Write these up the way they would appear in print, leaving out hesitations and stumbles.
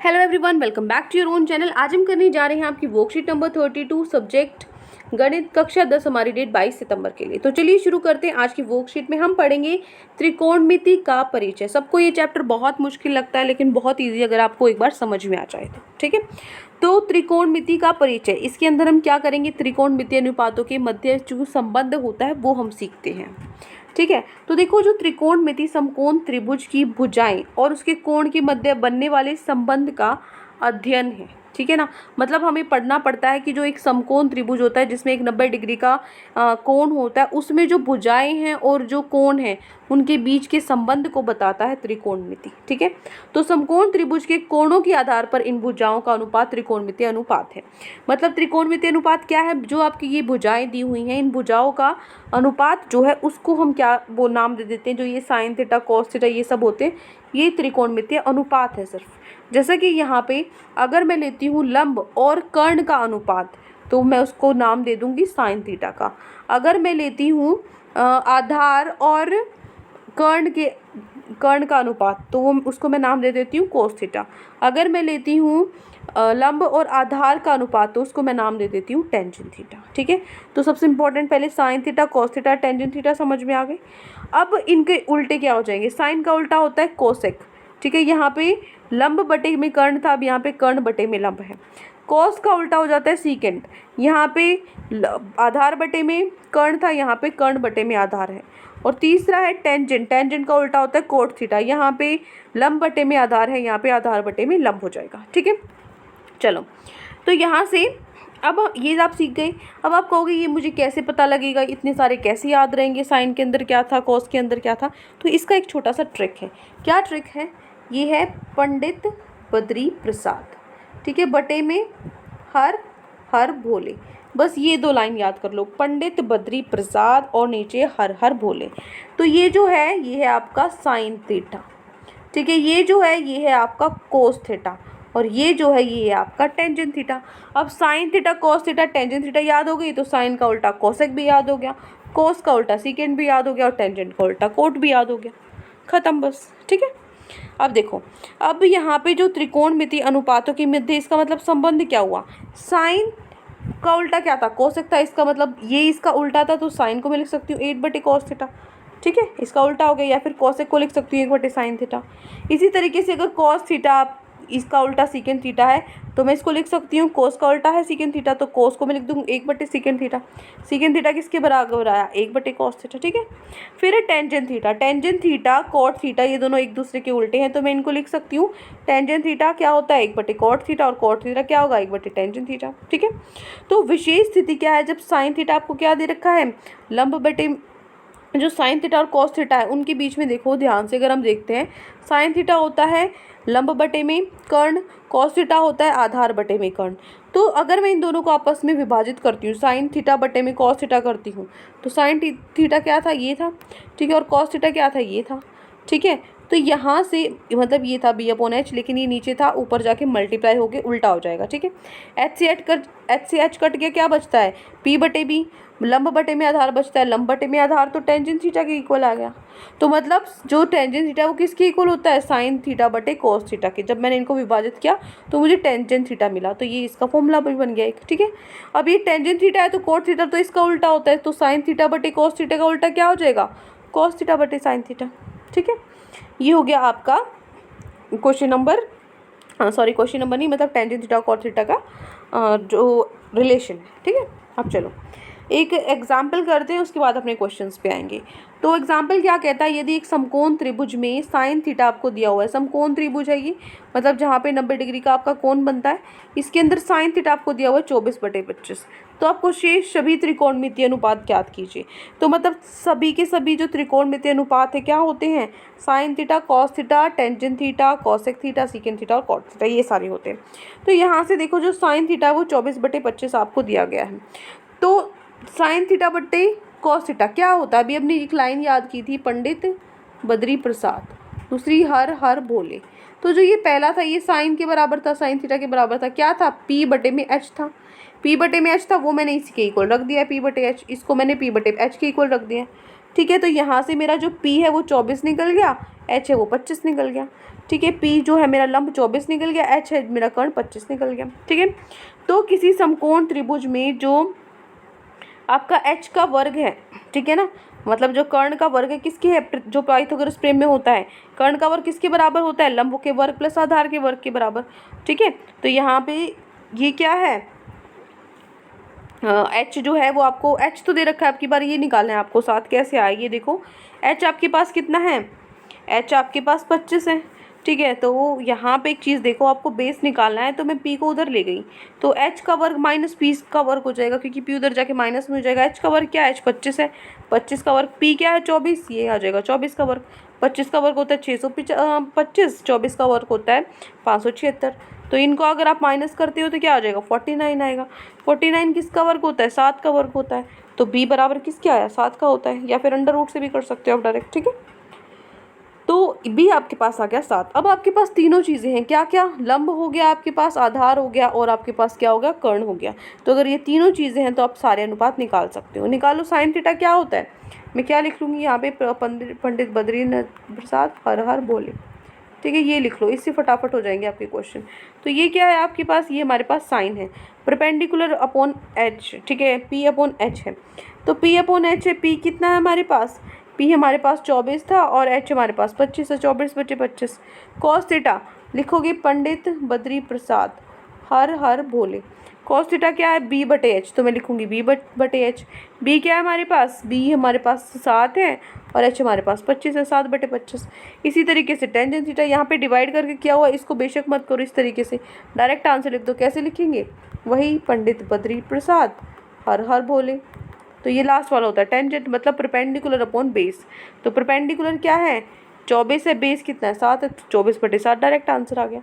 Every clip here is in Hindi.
Hello everyone, welcome back to your own channel. आज हम करने जा रहे हैं आपकी वर्कशीट नंबर 32 सब्जेक्ट गणित कक्षा 10। हमारी डेट 22 सितंबर के लिए। तो चलिए शुरू करते हैं। आज की वर्कशीट में हम पढ़ेंगे त्रिकोणमिति का परिचय। सबको ये चैप्टर बहुत मुश्किल लगता है, लेकिन बहुत ईजी अगर आपको एक बार समझ में आ जाए तो। ठीक है, तो त्रिकोणमिति का परिचय, इसके अंदर हम क्या करेंगे, त्रिकोणमितीय अनुपातों के मध्य जो संबंध होता है वो हम सीखते हैं। ठीक है, तो देखो, जो त्रिकोणमिति समकोण त्रिभुज की भुजाएं और उसके कोण के मध्य बनने वाले संबंध का अध्ययन है। ठीक है ना, मतलब हमें पढ़ना पड़ता है कि जो एक समकोण त्रिभुज होता है जिसमें एक 90 डिग्री का कोण होता है, उसमें जो भुजाएं हैं और जो कोण है उनके बीच के संबंध को बताता है त्रिकोणमिति। ठीक है, तो समकोण त्रिभुज के कोणों के आधार पर इन भुजाओं का अनुपात त्रिकोणमितीय अनुपात है। मतलब त्रिकोणमितीय अनुपात क्या है, जो आपकी ये भुजाएं दी हुई हैं, इन भुजाओं का अनुपात जो है उसको हम क्या वो नाम दे देते हैं, जो ये साइन थीटा कॉस थीटा ये सब होते हैं, ये त्रिकोणमितीय अनुपात है सिर्फ। जैसा कि यहाँ पे अगर मैं लेती हूँ लंब और कर्ण का अनुपात, तो मैं उसको नाम दे दूंगी साइन थीटा का। अगर मैं लेती हूँ आधार और कर्ण का अनुपात, तो वो उसको मैं नाम दे देती हूँ कोस थीटा। अगर मैं लेती हूँ लंब और आधार का अनुपात, तो उसको मैं नाम दे देती हूँ टेंजेंट थीटा। ठीक है, तो सबसे इंपॉर्टेंट पहले sine theta cos theta tangent theta समझ में आ गई। अब इनके उल्टे क्या हो जाएंगे, साइन का उल्टा होता है कोसेक। ठीक है, यहाँ पे लंब बटे में कर्ण था, अब यहाँ पे कर्ण बटे में लंब है। कॉस का उल्टा हो जाता है सीकेंट, यहाँ पे आधार बटे में कर्ण था, यहाँ पे कर्ण बटे में आधार है। और तीसरा है टेंजेंट, टेंजेंट का उल्टा होता है कोट थीटा, यहाँ पे लंब बटे में आधार है, यहाँ पे आधार बटे में लंब हो जाएगा। ठीक है, चलो, तो यहाँ से अब ये आप सीख गए। अब आप कहोगे ये मुझे कैसे पता लगेगा, इतने सारे कैसे याद रहेंगे, साइन के अंदर क्या था, कॉस के अंदर क्या था। तो इसका एक छोटा सा ट्रिक है। क्या ट्रिक है, ये है पंडित बद्री प्रसाद। ठीक है, बटे में हर हर भोले, बस ये दो लाइन याद कर लो, पंडित बद्री प्रसाद और नीचे हर हर भोले। तो ये जो है ये है आपका साइन थीटा। ठीक है, ये जो है ये है आपका कोस थीटा, और ये जो है ये है आपका टेंजेंट थीटा। अब sine theta cos theta tangent theta याद हो गई, तो साइन का उल्टा कोसेक भी याद हो गया, कोस का उल्टा सीकेंट भी याद हो गया, और टेंजेंट का उल्टा कोट भी याद हो गया, खत्म बस। ठीक है, अब देखो, अब यहाँ पे जो त्रिकोणमिति अनुपातों के मध्य इसका मतलब संबंध क्या हुआ, साइन का उल्टा क्या था, कोसेक था, इसका मतलब ये इसका उल्टा था, तो साइन को मैं लिख सकती हूँ 8/cos थीटा। ठीक है, इसका उल्टा हो गया, या फिर कोसेक को लिख सकती हूँ 1/sin थीटा। इसी तरीके से अगर कॉस थीटा इसका उल्टा सीकेंट थीटा है, तो मैं इसको लिख सकती हूँ, कोस का उल्टा है सीकेंट थीटा, तो कोस को मैं लिख दूँगी 1/सीकेंट थीटा। सीकेंट थीटा किसके बराबर आया, 1/cos थीटा। ठीक है, फिर है tangent theta, tangent theta cot theta, ये दोनों एक दूसरे के उल्टे हैं, तो मैं इनको लिख सकती हूँ, टेंजेंट थीटा क्या होता है 1/cot थीटा, और कॉट थीटा क्या होगा 1/टेंजेंट थीटा। ठीक है, तो विशेष स्थिति क्या है, जब साइन थीटा आपको क्या दे रखा है, लंब बटे जो साइन थीटा और कॉस थीटा है उनके बीच में देखो ध्यान से, अगर हम देखते हैं, साइन थीटा होता है लंब बटे में कर्ण, कॉस थीटा होता है आधार बटे में कर्ण। तो अगर मैं इन दोनों को आपस में विभाजित करती हूँ, साइन थीटा बटे में कॉस थीटा करती हूँ, तो साइन थीटा क्या था, ये था। ठीक है, और कॉस थीटा क्या था, ये था। ठीक है, तो यहाँ से मतलब ये था b/h, लेकिन ये नीचे था, ऊपर जाके मल्टीप्लाई होके उल्टा हो जाएगा। ठीक है, एच से एच कट गया, क्या बचता है p/b, लंब बटे में आधार बचता है, लंब बटे में आधार, तो टेंजेंट थीटा के इक्वल आ गया। तो मतलब जो टेंजेंट थीटा वो किसके इक्वल होता है, साइन थीटा बटे कॉस थीटा के। जब मैंने इनको विभाजित किया तो मुझे टेंजेंट थीटा मिला, तो ये इसका फॉर्मूला भी बन गया एक। ठीक है, अब ये टेंजेंट थीटा है तो कॉट थीटा तो इसका उल्टा होता है, तो साइन थीटा बटे कॉस थीटा का उल्टा क्या हो जाएगा, कॉस थीटा बटे साइन थीटा। ठीक है, ये हो गया आपका क्वेश्चन नंबर, क्वेश्चन नंबर नहीं, मतलब टेंजेंट थीटा और कॉट थीटा का जो रिलेशन है। ठीक है, अब चलो एक एग्जाम्पल करते हैं, उसके बाद अपने क्वेश्चंस पे आएंगे। तो एग्जाम्पल क्या कहता है, यदि एक समकोण त्रिभुज में साइन थीटा आपको दिया हुआ है, समकोण त्रिभुज है ये, मतलब जहाँ पे 90 डिग्री का आपका कोण बनता है, इसके अंदर साइन थीटा आपको दिया हुआ है 24/25, तो आपको शेष सभी त्रिकोणमितीय अनुपात ज्ञात कीजिए। तो मतलब सभी के सभी जो त्रिकोणमितीय अनुपात है क्या होते हैं, sine theta cos theta tangent theta cosec theta secant theta और कॉट थीटा, ये सारे होते हैं। तो यहाँ से देखो, जो साइन थीटा है वो 24/25 आपको दिया गया है। तो साइन थीटा बटे कॉस थीटा क्या होता है, अभी अपनी एक लाइन याद की थी, पंडित बद्री प्रसाद, दूसरी हर हर भोले। तो जो ये पहला था ये साइन के बराबर था, साइन थीटा के बराबर था, क्या था, p/h था। p/h था वो मैंने इसी के इक्वल रख दिया, p/h, इसको मैंने p/h के इक्वल रख दिया। ठीक है। तो यहाँ से मेरा जो P है वो 24 निकल गया, H है वो 25 निकल गया। ठीक है, P जो है मेरा लंब 24 निकल गया, H है मेरा कर्ण 25 निकल गया। ठीक है, तो किसी समकोण त्रिभुज में जो आपका H का वर्ग है, ठीक है ना, मतलब जो कर्ण का वर्ग है किसके है, जो पाइथागोरस प्रमेय में होता है, कर्ण का वर्ग किसके बराबर होता है, लंब के वर्ग प्लस आधार के वर्ग के बराबर। ठीक है, तो यहाँ पे ये क्या है, H जो है वो आपको, H तो दे रखा है, आपकी बार ये निकालना है आपको, साथ कैसे आए ये देखो। H आपके पास कितना है, H आपके पास 25 है। ठीक है, तो यहाँ पे एक चीज़ देखो, आपको बेस निकालना है, तो मैं P को उधर ले गई, तो H का वर्ग माइनस P का वर्ग हो जाएगा, क्योंकि P उधर जाके माइनस में हो जाएगा। H का वर्ग क्या है, H 25 है, 25 का वर्ग, P क्या है 24, ये आ जाएगा 24 का वर्ग, 25 का वर्ग होता है 625, 24 का वर्ग होता है 576। तो इनको अगर आप माइनस करते हो तो क्या आ जाएगा, 49 आएगा। 49 किसका वर्ग होता है, 7 का वर्ग होता है। तो B बराबर किसके आया, 7 का होता है, या फिर अंडर रूट से भी कर सकते हो आप डायरेक्ट। ठीक है, तो B आपके पास आ गया 7। अब आपके पास तीनों चीज़ें हैं, क्या क्या, लंब हो गया आपके पास, आधार हो गया, और आपके पास क्या हो गया, कर्ण हो गया। तो अगर ये तीनों चीज़ें हैं तो आप सारे अनुपात निकाल सकते हो। निकालो साइन थीटा क्या होता है, मैं क्या लिख लूँगी यहाँ पे, पंडित बद्रीनाथ प्रसाद हर हर बोले। ठीक है, ये लिख लो, इससे फटाफट हो जाएंगे आपके क्वेश्चन। तो ये क्या है आपके पास, ये हमारे पास साइन है, परपेंडिकुलर अपॉन H। ठीक है, P अपॉन H है, तो P अपॉन H है, P कितना है हमारे पास, P हमारे पास 24 था और H हमारे पास 25 है, 24 बचे 25। कॉस थीटा लिखोगे पंडित बद्री प्रसाद हर हर भोले। कॉस थीटा क्या है, B बटे H, तो मैं लिखूंगी B बटे H। B क्या है हमारे पास, B हमारे पास 7 है और H हमारे पास 25 है, 7 बटे 25। इसी तरीके से टेंजेंट थीटा यहाँ पे डिवाइड करके किया हुआ, इसको बेशक मत करो, इस तरीके से डायरेक्ट आंसर लिख दो। कैसे लिखेंगे, वही पंडित बद्री प्रसाद हर हर भोले। तो ये लास्ट वाला होता है टेंजेंट, मतलब परपेंडिकुलर अपॉन बेस। तो परपेंडिकुलर क्या है, 24 है, बेस कितना है 7 है, 24 बटे 7 डायरेक्ट आंसर आ गया।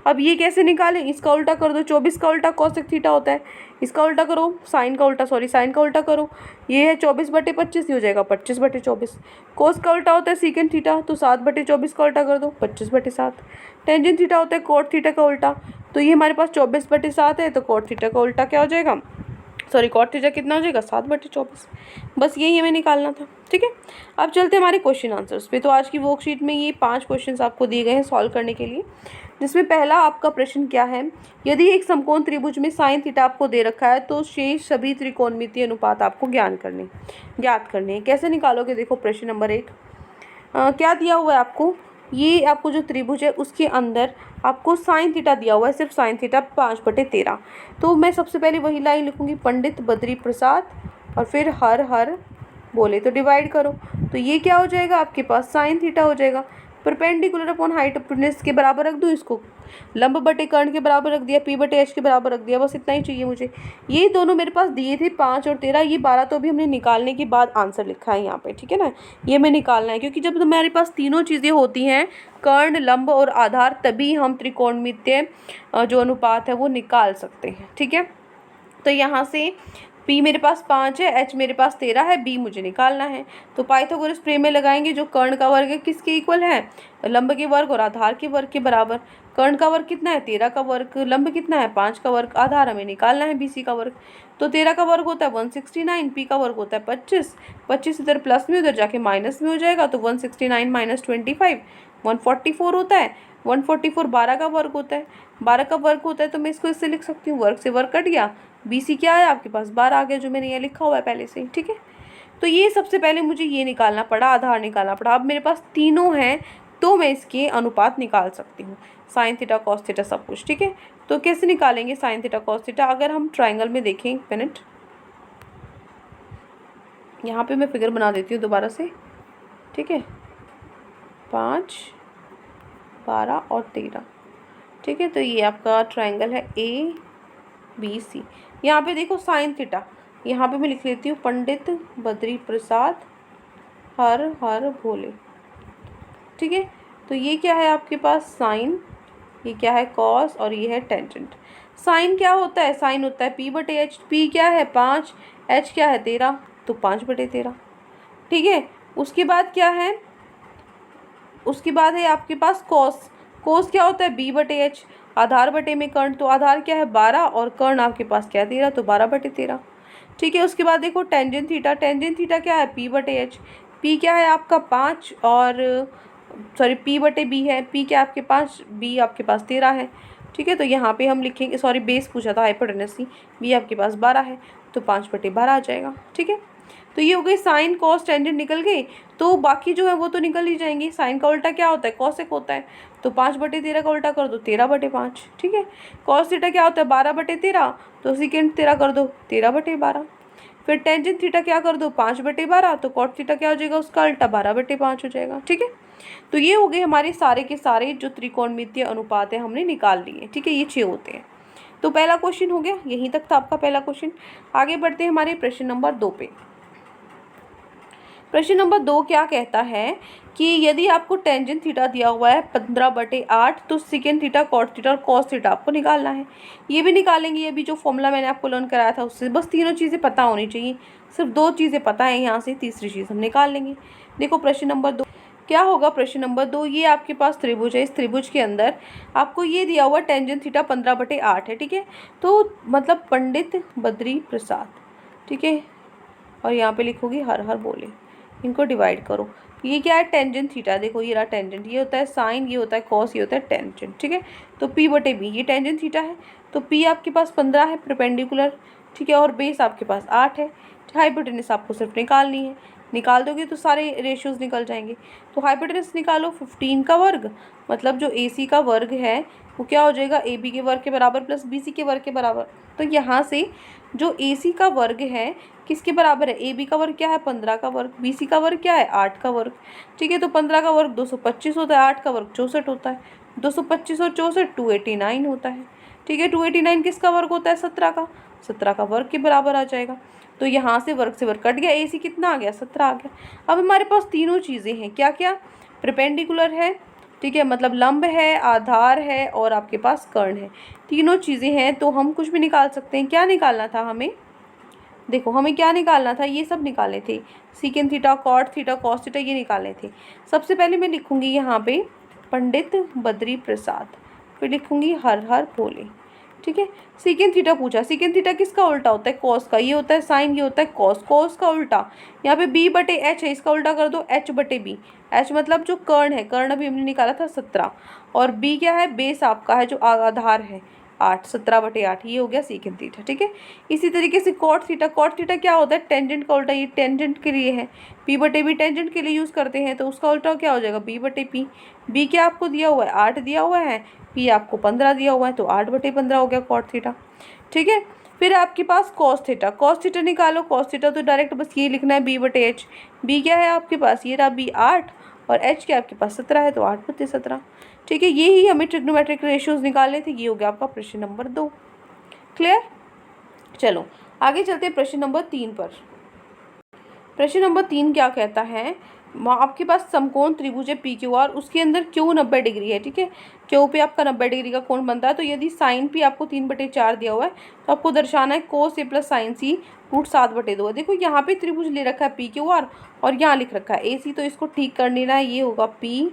अब ये कैसे निकालें, इसका उल्टा कर दो, 24 का उल्टा कोसेक थीटा होता है, इसका उल्टा करो, साइन का उल्टा, सॉरी साइन का उल्टा करो, ये है 24 बटे 25, हो जाएगा 25 बटे 24। कोस का उल्टा होता है सीकेंड थीटा, तो 7 बटे 24 का उल्टा कर दो, 25 बटे 7। टेंजेंट थीटा होता है कोट थीटा का उल्टा, तो ये हमारे पास 24 बटे 7 है, तो कोट थीटा का उल्टा क्या हो जाएगा, सॉरी कॉट थीटा कितना हो जाएगा, 7 बटे 24। बस यही हमें निकालना था। ठीक है, अब चलते हैं हमारे क्वेश्चन आंसर्स पे। तो आज की वर्कशीट में ये 5 क्वेश्चंस आपको दिए गए हैं सॉल्व करने के लिए, जिसमें पहला आपका प्रश्न क्या है, यदि एक समकोण त्रिभुज में साइन थीटा आपको दे रखा है तो शेष सभी त्रिकोणमितीय अनुपात आपको ज्ञात करने हैं। कैसे निकालोगे, देखो प्रश्न नंबर 1 क्या दिया हुआ है आपको, ये आपको जो त्रिभुज है उसके अंदर आपको साइन थीटा दिया हुआ है, सिर्फ साइन थीटा 5/13। तो मैं सबसे पहले वही लाइन लिखूंगी, पंडित बद्री प्रसाद और फिर हर हर बोले, तो डिवाइड करो, तो ये क्या हो जाएगा आपके पास, साइन थीटा हो जाएगा। परपेंडिकुलर अपॉन हाइट के बराबर रख दूँ इसको, लंब बटे कर्ण के बराबर रख दिया, P बटे H के बराबर रख दिया, बस इतना ही चाहिए मुझे। ये दोनों मेरे पास दिए थे 5 और 13, ये 12 तो अभी हमने निकालने के बाद आंसर लिखा है यहाँ पे। ठीक है ना, ये हमें निकालना है, क्योंकि जब हमारे पास तीनों चीज़ें होती हैं, कर्ण लंब और आधार, तभी हम त्रिकोणमितीय जो अनुपात है वो निकाल सकते हैं। ठीक है, तो यहाँ से P मेरे पास 5 है, H मेरे पास 13 है, B मुझे निकालना है। तो पाइथागोरस प्रमेय लगाएंगे, जो कर्ण का वर्ग है किसके इक्वल है, लंब के वर्ग और आधार के वर्ग के बराबर। कर्ण का वर्ग कितना है, 13 का वर्ग, लंब कितना है 5 का वर्ग, आधार हमें निकालना है BC का वर्ग। तो 13 का वर्ग होता है 169, P का वर्ग होता है 25, 25 इधर प्लस में उधर जाके माइनस में हो जाएगा, तो 169 माइनस 25 144 होता है। 144 12 का वर्ग होता है, 12 का वर्ग होता है, तो मैं इसको इससे लिख सकती हूँ, वर्ग से वर्ग कट गया, BC क्या है आपके पास 12 आ गया, जो मैंने ये लिखा हुआ है पहले से ही। ठीक है, तो ये सबसे पहले मुझे ये निकालना पड़ा, आधार निकालना पड़ा। अब मेरे पास तीनों हैं, तो मैं इसके अनुपात निकाल सकती हूँ, साइन थीटा कॉस थीटा सब कुछ। ठीक है, तो कैसे निकालेंगे साइन थीटा कॉस थीटा, अगर हम ट्राइंगल में देखें, एक मिनट, यहाँ पे मैं फिगर बना देती हूँ दोबारा से। ठीक है, 5 12 और 13। ठीक है, तो ये आपका ट्राइंगल है ABC। यहाँ पे देखो साइन थीटा, यहाँ पे मैं लिख लेती हूँ पंडित बद्री प्रसाद हर हर भोले। ठीक है, तो ये क्या है आपके पास साइन, ये क्या है कॉस, और ये है टेंजेंट। साइन क्या होता है, साइन होता है P बटे H, P क्या है 5, H क्या है 13, तो 5/13। ठीक है, उसके बाद क्या है, उसके बाद है आपके पास कॉस। कॉस क्या होता है B बटे H, आधार बटे में कर्ण, तो आधार क्या है 12 और कर्ण आपके पास क्या है 13, तो 12/13। ठीक है, उसके बाद देखो टेंजेंट थीटा, टेंजेंट थीटा क्या है P बटे H, पी क्या है आपका 5 और सॉरी पी बटे बी है, पी क्या आपके 5, बी आपके पास 13 है। ठीक है, तो यहाँ पे हम लिखेंगे, सॉरी बेस पूछा था हाइपोटेनस की, बी आपके पास 12 है तो 5 बटे 12 आ जाएगा। ठीक है, तो ये हो गई साइन कॉस टेंजेंट निकल गई, तो बाकी जो है वो तो निकल ही जाएंगी। साइन का उल्टा क्या होता है, कॉसेक होता है, तो 5 बटे 13 का उल्टा कर दो 13 बटे 5। ठीक है, कॉस थीटा क्या होता है 12 बटे 13, तो सेकेंड 13 कर दो 13 बटे 12। फिर टेंजेंट थीटा क्या कर दो 5 बटे 12, तो कॉट थीटा क्या हो जाएगा उसका उल्टा 12 बटे 5 हो जाएगा। ठीक है, तो ये हो गए हमारे सारे के सारे जो त्रिकोणमितीय अनुपात है हमने निकाल लिए। ठीक है, ये 6 होते हैं। तो पहला क्वेश्चन हो गया, यहीं तक था आपका पहला क्वेश्चन। आगे बढ़ते हैं हमारे प्रश्न नंबर 2 पे। प्रश्न नंबर 2 क्या कहता है कि यदि आपको टेंजेंट थीटा दिया हुआ है 15/8, तो सेकेंड थीटा, कॉट थीटा और कॉस थीटा आपको निकालना है। ये भी निकालेंगे, ये भी जो फॉर्मूला मैंने आपको लर्न कराया था उससे, बस तीनों चीज़ें पता होनी चाहिए, सिर्फ 2 चीज़ें पता है, यहाँ से तीसरी चीज़ हम निकाल लेंगे। देखो प्रश्न नंबर 2 क्या होगा। प्रश्न नंबर 2, ये आपके पास त्रिभुज है, इस त्रिभुज के अंदर आपको ये दिया हुआ टेंजेंट थीटा 15/8 है। ठीक है, तो मतलब पंडित बद्री प्रसाद। ठीक है, और यहाँ पे लिखोगी हर हर बोले, इनको डिवाइड करो। ये क्या है टेंजेंट थीटा, देखो ये रहा टेंजेंट, ये होता है साइन, ये होता है कॉस, ये होता है टेंजेंट। ठीक है, तो पी बटे बी, ये टेंजेंट थीटा है, तो पी आपके पास 15 है परपेंडिकुलर। ठीक है, और बेस आपके पास 8 है। हाइपोटेनस आपको सिर्फ निकालनी है, निकाल दोगे तो सारे रेशियोज निकल जाएंगे। तो हाइपोटेनस निकालो 15 का वर्ग, मतलब जो ए सी का वर्ग है वो क्या हो जाएगा ए बी के वर्ग के बराबर प्लस बी सी के वर्ग के बराबर। तो यहाँ से जो ए सी का वर्ग है किसके बराबर है, ए बी का वर्ग क्या है 15 का वर्ग, बी सी का वर्ग क्या है 8 का वर्ग। ठीक है, तो 15 का वर्ग 225 होता है, 8 का वर्ग 64 होता है, 225 और 64 289 होता है। ठीक है, 289 किसका वर्ग होता है 17 का, 17 का वर्ग के बराबर आ जाएगा। तो यहाँ से वर्ग से वर्ग कट गया, ए सी कितना आ गया 17 आ गया। अब हमारे पास तीनों चीज़ें हैं, क्या क्या, परपेंडिकुलर है, ठीक है, मतलब लंब है, आधार है और आपके पास कर्ण है, तीनों चीज़ें हैं, तो हम कुछ भी निकाल सकते हैं। क्या निकालना था हमें, देखो हमें क्या निकालना था, ये सब निकाले थे, secant theta, cot theta, cos theta, ये निकाले थे। सबसे पहले मैं लिखूंगी यहाँ पे पंडित बद्री प्रसाद, फिर लिखूंगी हर हर भोले। ठीक है, सीकेंड थीटा पूछा, सीकेंड थीटा किसका उल्टा होता है कॉस का, ये होता है साइन, ये होता है कॉस, कॉस का उल्टा यहाँ पे बी बटे एच है, इसका उल्टा कर दो एच बटे बी। एच मतलब जो कर्ण है, कर्ण अभी हमने निकाला था 17, और बी क्या है बेस आपका है जो आधार है 8, 17/8, ये हो गया सीकेंड थीटा। ठीक है, इसी तरीके से कॉट थीटा, कॉट थीटा क्या होता है टेंजेंट का उल्टा, ये टेंजेंट के लिए है, पी बटे बी टेंजेंट के लिए यूज़ करते हैं, तो उसका उल्टा क्या हो जाएगा बी बटे पी। बी क्या आपको दिया हुआ है 8 दिया हुआ है, पी आपको 15 दिया हुआ है, तो 8/15 हो गया कॉट थीटा। ठीक है, फिर आपके पास कॉस थीटा, कॉस थीटा निकालो, कॉस थीटा तो डायरेक्ट बस ये लिखना है बी बटे एच। बी क्या है आपके पास, ये रहा बी 8, और एच क्या आपके पास 17 है, तो 8/17। ठीक है, ये ही हमें ट्रिग्नोमेट्रिक रेशियोज निकालने थे। ये हो गया आपका प्रश्न नंबर 2। क्लियर, चलो आगे चलते हैं प्रश्न नंबर 3 पर। प्रश्न नंबर 3 क्या कहता है, आपके पास समकोण त्रिभुज है पी क्यू आर, उसके अंदर क्यू 90 डिग्री है। ठीक है, क्यू पे आपका 90 डिग्री का कोण बनता है, तो यदि साइन पी आपको 3/4 दिया हुआ है, तो आपको दर्शाना है कोस ए प्लस साइन सी √7/2 है। देखो यहाँ पे त्रिभुज ले रखा है पी क्यू आर, और यहाँ लिख रखा है ए सी, तो इसको ठीक कर लेना है, ये होगा पी,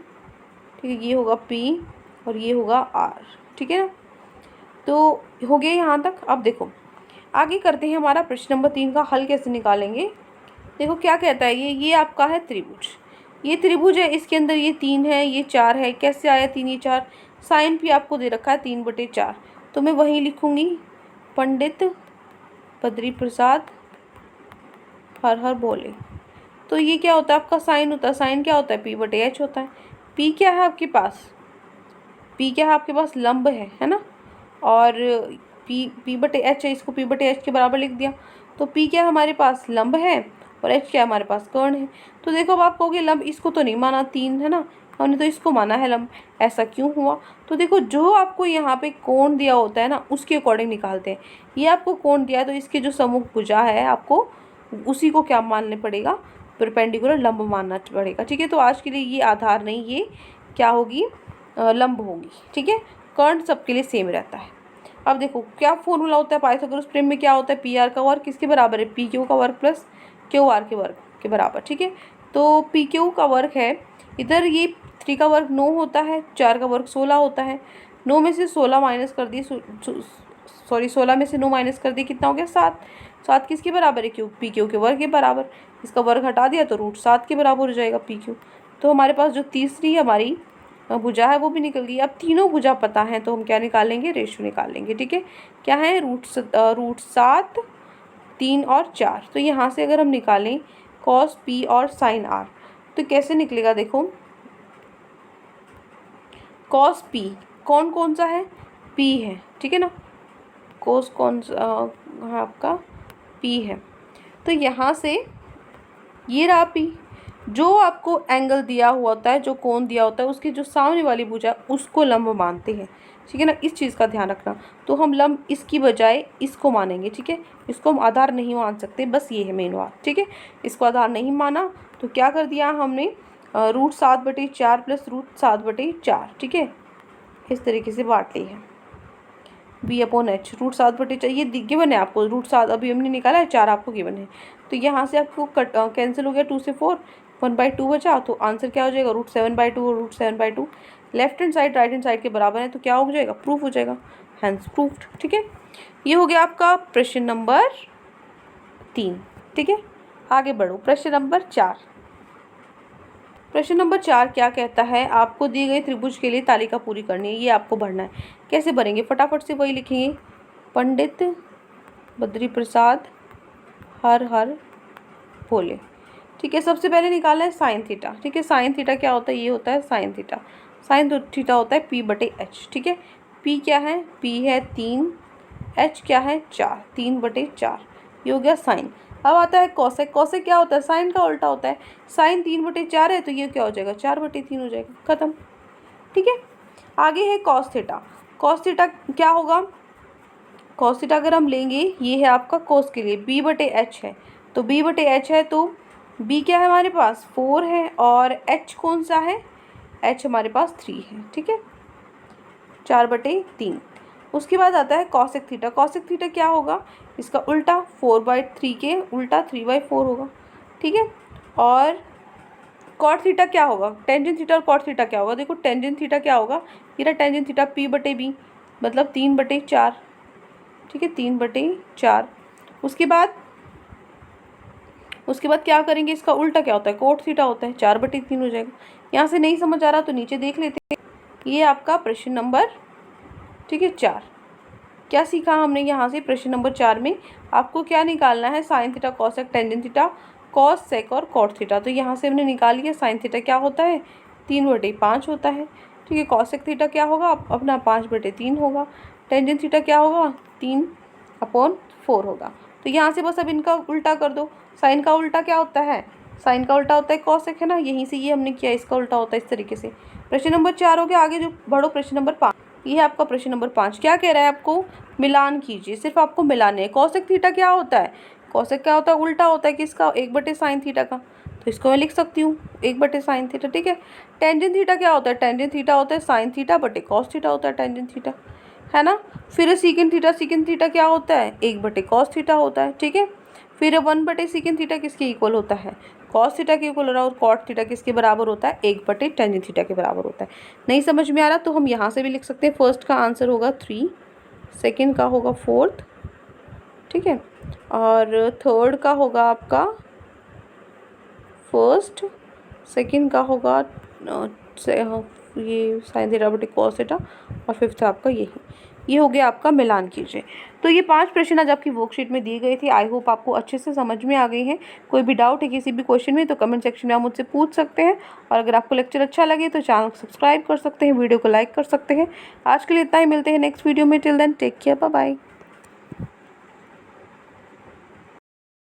ठीक है, ये होगा पी और ये होगा आर। ठीक है ना, तो हो गया यहाँ तक। अब देखो आगे करते हैं, हमारा प्रश्न नंबर 3 का हल कैसे निकालेंगे। देखो क्या कहता है, ये आपका है त्रिभुज, ये त्रिभुज है, इसके अंदर ये 3 है, ये 4 है, कैसे आया 3 ये 4, साइन भी आपको दे रखा है 3/4, तो मैं वहीं लिखूँगी पंडित बद्री प्रसाद हर हर बोले। तो ये क्या होता है आपका साइन होता है, साइन क्या होता है पी बटे एच होता है। पी क्या है आपके पास, पी क्या है आपके पास लंब है ना, और पी बटे एच है, इसको पी बटे एच के बराबर लिख दिया। तो पी क्या हमारे पास लंब है और एच क्या हमारे पास कर्ण है। तो देखो अब आप कहोगे लंब इसको तो नहीं माना, 3 है ना, हमने तो इसको माना है लंब, ऐसा क्यों हुआ। तो देखो जो आपको यहाँ पे कोण दिया होता है ना उसके अकॉर्डिंग निकालते हैं। ये आपको कोण दिया है, तो इसके जो सम्मुख भुजा है आपको उसी को क्या मानने पड़ेगा, परपेंडिकुलर लंब मानना पड़ेगा। ठीक है, तो आज के लिए ये आधार नहीं, ये क्या होगी लंब होगी। ठीक है, कर्ण सबके लिए सेम रहता है। अब देखो क्या फॉर्मूला होता है पाइथागोरस प्रमेय में, क्या होता है पी आर का वर्ग किसके बराबर है, पी क्यू का वर्ग प्लस क्यू आर के वर्ग के बराबर। ठीक है, तो पी क्यू का वर्ग है, इधर ये 3 का वर्ग 9 होता है, 4 का वर्ग 16 होता है, 9 में से 16 माइनस कर दिए सॉरी 16 में से 9 माइनस कर दिए, कितना हो गया 7। 7 किसके बराबर है, क्यू, पी क्यू के वर्ग के बराबर। इसका वर्ग हटा दिया तो √7 के बराबर हो जाएगा पी क्यू। तो हमारे पास जो तीसरी हमारी भुजा है वो भी निकल गई। अब तीनों भुजा पता है तो हम क्या निकालेंगे, रेशियो निकाल लेंगे। ठीक है, क्या है, √7, 3 और 4। तो यहाँ से अगर हम निकालें cos p और sin r तो कैसे निकलेगा, देखो cos p कौन कौन सा है, p है, ठीक है ना, cos कौन सा आपका p है। तो यहाँ से ये रहा p, जो आपको एंगल दिया हुआ होता है, जो कोण दिया होता है, उसकी जो सामने वाली भुजा उसको लंब मानते हैं। ठीक है ना, इस चीज़ का ध्यान रखना। तो हम लंब इसकी बजाय इसको मानेंगे। ठीक है, इसको हम आधार नहीं मान सकते, बस ये है मेन बात। ठीक है, इसको आधार नहीं माना तो क्या कर दिया हमने, √7/4 प्लस √7/4। ठीक है, इस तरीके से बांट ली है b/h। √7/4 ये गिवन है आपको, √7 अभी हमने निकाला है, 4 आपको गिवन है। तो यहाँ से आपको कैंसिल हो गया, 2 से 4, 1/2 बचा। तो आंसर क्या हो जाएगा, √7/2 और √7/2 left hand side right hand side के बराबर है, तो क्या हो जाएगा, प्रूफ हो जाएगा, हैंस प्रूफ्ड। ठीक है, ये हो गया आपका प्रश्न नंबर 3। ठीक है, आगे बढ़ो, प्रश्न नंबर 4। प्रश्न नंबर 4 क्या कहता है, आपको दी गई त्रिभुज के लिए तालिका पूरी करनी है, ये आपको भरना है। कैसे भरेंगे, फटाफट से वही लिखेंगे, पंडित बद्री प्रसाद हर हर भोले। ठीक है, सबसे पहले निकालना है साइन थीटा। ठीक है, साइन थीटा क्या होता है, ये होता है साइन थीटा। साइन थीटा होता है p/h। ठीक है, p क्या है, p है 3, h क्या है 4, 3/4, ये हो गया साइन। अब आता है कॉसेक। कॉसेक क्या होता है, साइन का उल्टा होता है। साइन 3/4 है तो ये क्या हो जाएगा, 4/3 हो जाएगा, खत्म। ठीक है, आगे है कॉस थीटा। कॉस थीटा क्या होगा, कॉस थीटा अगर हम लेंगे, ये है आपका कोस के लिए, b/h है, तो b/h है तो b क्या है हमारे पास 4 है, और h कौन सा है, h हमारे पास 3 है। ठीक है, 4/3। उसके बाद आता है कॉसेक थीटा। कॉसेक थीटा क्या होगा, इसका उल्टा 4/3 के उल्टा 3/4 होगा। ठीक है, और कॉट थीटा क्या होगा, टेंजेंट थीटा और कॉट थीटा क्या होगा, देखो टेंजेंट थीटा क्या होगा, ये रहा टेंजेंट थीटा p/b मतलब 3/4। ठीक है, 3/4। उसके बाद क्या करेंगे, इसका उल्टा क्या होता है, कोट थीटा होता है, 4/3 हो जाएगा। यहाँ से नहीं समझ आ रहा तो नीचे देख लेते हैं। ये आपका प्रश्न नंबर, ठीक है 4। क्या सीखा हमने यहाँ से, प्रश्न नंबर 4 में आपको क्या निकालना है, sine theta, cosec, tangent theta, cos, sec और कॉट थीटा। तो यहाँ से हमने निकाल लिया, साइन थीटा क्या होता है, 3/5 होता है। ठीक है, कॉसेक थीटा क्या होगा अपना, 5/3 होगा। टेंजेंट थीटा क्या होगा, 3/4 होगा। तो यहाँ से बस अब इनका उल्टा कर दो। साइन का उल्टा क्या होता है, साइन का उल्टा होता है कॉसेक, है ना, यहीं से ये हमने किया, इसका उल्टा होता है इस तरीके से। प्रश्न नंबर 4 हो गया। आगे जो बढ़ो, प्रश्न नंबर 5। ये है आपका प्रश्न नंबर 5। क्या कह रहा है, आपको मिलान कीजिए, सिर्फ आपको मिलाने हैं। कॉसेक थीटा क्या होता है, कॉसेक क्या होता है, उल्टा होता है किसका, 1/sin थीटा का, तो इसको मैं लिख सकती हूँ 1/sin थीटा। ठीक है, टेंजेंट थीटा क्या होता है, टेंजेंट थीटा होता है साइन थीटा बटे कॉस थीटा होता है टेंजेंट थीटा, है ना। फिर सीकेंट थीटा क्या होता है, 1/cos थीटा होता है। ठीक है, फिर 1/secant थीटा किसके इक्वल होता है, कॉस थीटा के इक्वल हो रहा है, और कॉट थीटा किसके बराबर होता है, 1/टेंजेंट थीटा के बराबर होता है। नहीं समझ में आ रहा तो हम यहाँ से भी लिख सकते हैं, फर्स्ट का आंसर होगा 3, सेकेंड का होगा 4, ठीक है, और थर्ड का होगा आपका फर्स्ट, सेकेंड का होगा ये साइन थीटा बटे कॉस थीटा, और फिफ्थ आपका ये हो गया आपका मिलान कीजिए। तो ये 5 प्रश्न आज आपकी वर्कशीट में दिए गए थे। आई होप आपको अच्छे से समझ में आ गई हैं। कोई भी डाउट है किसी भी क्वेश्चन में तो कमेंट सेक्शन में आप मुझसे पूछ सकते हैं, और अगर आपको लेक्चर अच्छा लगे तो चैनल को सब्सक्राइब कर सकते हैं, वीडियो को लाइक कर सकते हैं। आज के लिए इतना ही, मिलते हैं नेक्स्ट वीडियो में। Till then take care, bye bye.